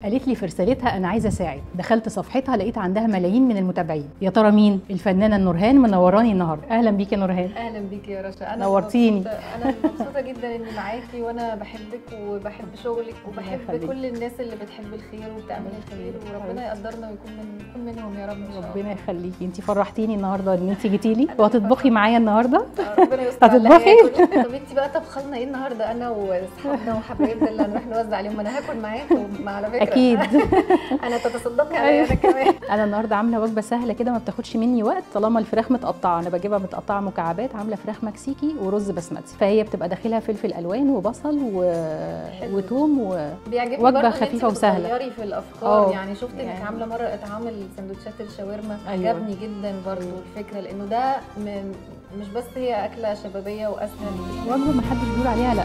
قالت لي في رسالتها انا عايزه اساعد. دخلت صفحتها لقيت عندها ملايين من المتابعين. يا ترى مين؟ الفنانه نورهان منوراني النهارده. اهلا بيكي يا نورهان. اهلا بيكي يا رشا. انا نورتيني. انا مبسوطه جدا اني معاكي، وانا بحبك وبحب شغلك وبحب كل الناس اللي بتحب الخير وبتعمل الخير، وربنا يقدرنا ويكون منهم يا رب ان شاء الله. ربنا يخليكي. انت فرحتيني النهارده ان انت جيتي لي وهتطبخي معايا النهارده. ربنا يستر. هتطبخي؟ طب انت بقى طبخه لنا ايه النهارده؟ انا واصحابنا وحبايبنا اللي هنروح نوزع عليهم. انا هاكل معاكم على فكره. اكيد. انا تتصدقي عليا انا كمان. انا النهارده عامله وجبه سهله كده ما بتاخدش مني وقت، طالما الفراخ متقطعه. انا بجيبها متقطعه مكعبات. عامله فراخ مكسيكي ورز بسمتي، فهي بتبقى داخلها فلفل الوان وبصل وتوم بيعجبني وجبه خفيفه وسهله. بتغيري في الافكار يعني. شفت انك عامله مره اطعام سندوتشات الشاورما. أيوة. عجبني جدا برضو الفكره، لانه ده مش بس هي اكله شبابيه واسهل وجبه ما حدش بيقول عليها لا.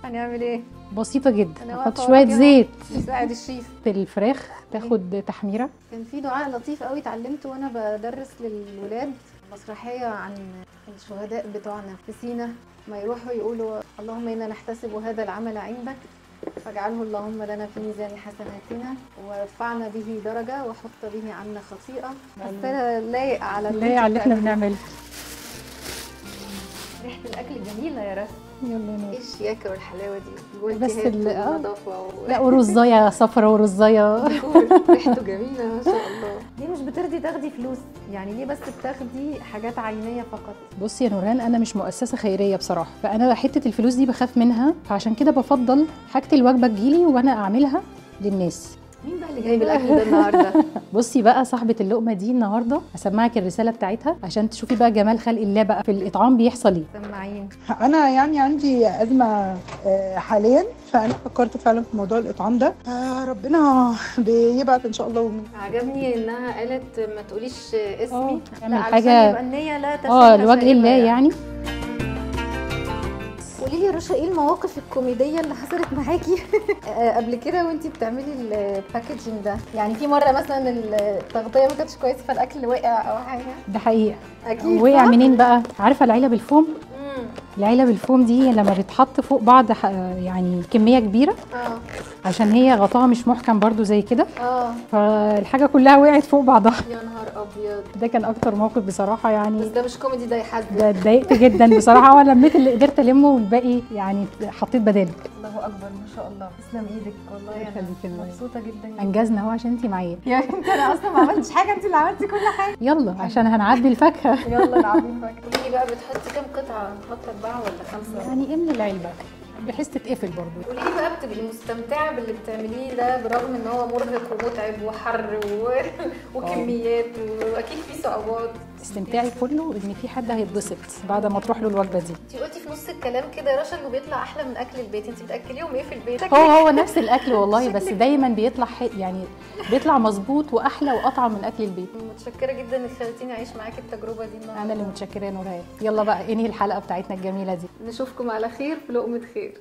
هنعمل ايه؟ بسيطه جدا. نحط شويه زيت يساعد الشيف. الفراخ تاخد تحميره. كان في دعاء لطيف قوي اتعلمته وانا بدرس للولاد، مسرحيه عن الشهداء بتوعنا في سينا، ما يروحوا يقولوا اللهم انا نحتسب هذا العمل عندك فاجعله اللهم لنا في ميزان حسناتنا وارفعنا به درجه وحط به عنا خطيئه. حاسه لايق على اللي احنا بنعمله. ريحه الاكل جميله يا رشا. يلا ايه الشياكه والحلاوه دي بس والنظافه لا، ورزايه صفرا ورزايه ريحته جميله ما شاء الله. ليه مش بترضي تاخدي فلوس؟ يعني ليه بس بتاخدي حاجات عينيه فقط؟ بصي يا نوران، انا مش مؤسسه خيريه بصراحه، فانا حته الفلوس دي بخاف منها، فعشان كده بفضل حاجه الوجبه تجيلي وانا اعملها للناس. مين بقى اللي جايب الاكل ده النهارده؟ بصي بقى صاحبه اللقمه دي النهارده هسمعك الرساله بتاعتها عشان تشوفي بقى جمال خلق الله بقى في الاطعام بيحصل ايه. سمعين. انا يعني عندي ازمه حاليا، فانا فكرت فعلا في موضوع الاطعام ده. ربنا بيبعت ان شاء الله. عجبني انها قالت ما تقوليش اسمي، تعمل لا حاجه يبقى النيه لا تشبه لوجه الله يعني. قولي لي يا رشا، ايه المواقف الكوميديه اللي حصلت معاكي قبل كده وانتي بتعملي الباكجينج ده؟ يعني في مره مثلا التغطيه ما كانتش كويسه فالاكل وقع او حاجه؟ ده حقيقه. اكيد. وقع منين بقى؟ عارفه العلب الفوم؟ العلب الفوم دي لما بتحط فوق بعض يعني كميه كبيره عشان هي غطاها مش محكم برضو زي كده، فالحاجه كلها وقعت فوق بعضها. يا نهار ابيض. ده كان اكتر موقف بصراحه يعني. بس ده مش كوميدي، ده يحزن. ده اتضايقت جدا بصراحه، وانا لميت اللي قدرت المه والباقي يعني حطيت بداله. الله اكبر ما شاء الله. تسلم ايدك والله. انا مبسوطه جدا. انجزنا اهو عشان انت معايا. يا بنت انا اصلا ما عملتش حاجه، انت اللي عملتي كل حاجه. يلا عشان هنعدي الفاكهه. يلا نعدي الفاكهه. قولي لي بقى بتحطي كام قطعه؟ نحط 4 ولا 5؟ يعني املي العلبه بحيث تتقفل برضه. قولي لي بقى بتبقي مستمتعه باللي بتعمليه ده برغم ان هو مرهق ومتعب وحر وكميات واكيد في صعوبات؟ استمتاعي كله ان في حد هيتبسط بعد ما تروح له الوجبه دي. انت قلتي في نص الكلام كده يا رشا انه بيطلع احلى من اكل البيت. انت بتاكليهم ايه في البيت؟ هو نفس الاكل والله، بس دايما بيطلع يعني بيطلع مظبوط واحلى واطعم من اكل البيت. متشكره جدا انك خليتيني اعيش معاكي التجربه دي النهارده. انا اللي متشكره يا نورهان. يلا بقى انهي الحلقه بتاعتنا الجميله دي. نشوفكم على خير في لقمه خير.